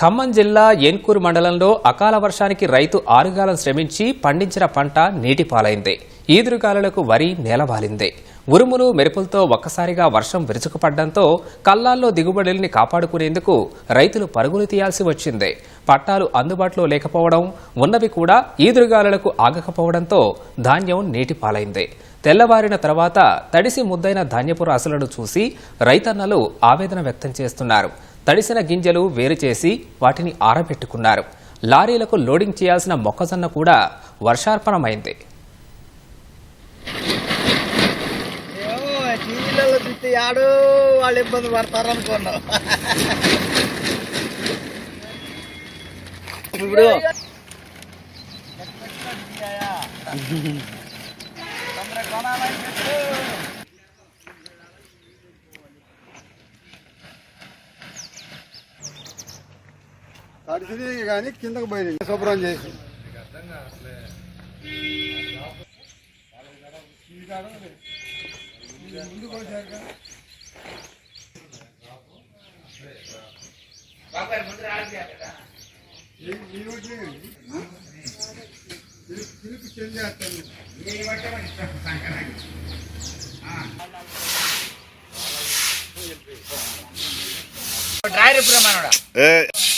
ఖమ్మం జిల్లా ఏన్కూరు మండలంలో అకాల వర్షానికి రైతు ఆరుగాలం శ్రమించి పండించిన పంట నీటిపాలైంది. ఈదురుగాలులకు వరి నేలవాలింది. ఉరుములు మెరుపులతో ఒక్కసారిగా వర్షం విరుచుకుపడ్డంతో కల్లాల్లో దిగుబడుల్ని కాపాడుకునేందుకు రైతులు పరుగులు తీయాల్సి వచ్చింది. పట్టాలు అందుబాటులో లేకపోవడం, ఉన్నవి కూడా ఈదురుగాలులకు ఆగకపోవడంతో ధాన్యం నీటిపాలైంది. తెల్లవారిన తర్వాత తడిసి ముద్దైన ధాన్యపు రాసులను చూసి రైతన్నలు ఆవేదన వ్యక్తం చేస్తున్నారు. తడిసిన గింజలు వేరు చేసి వాటిని ఆరబెట్టుకున్నారు. లారీలకు లోడింగ్ చేయాల్సిన మొక్కజొన్న కూడా వర్షార్పణమైంది. తడిసింది కానీ కిందకు పోయింది శుభ్రం చేసి డ్రైవర్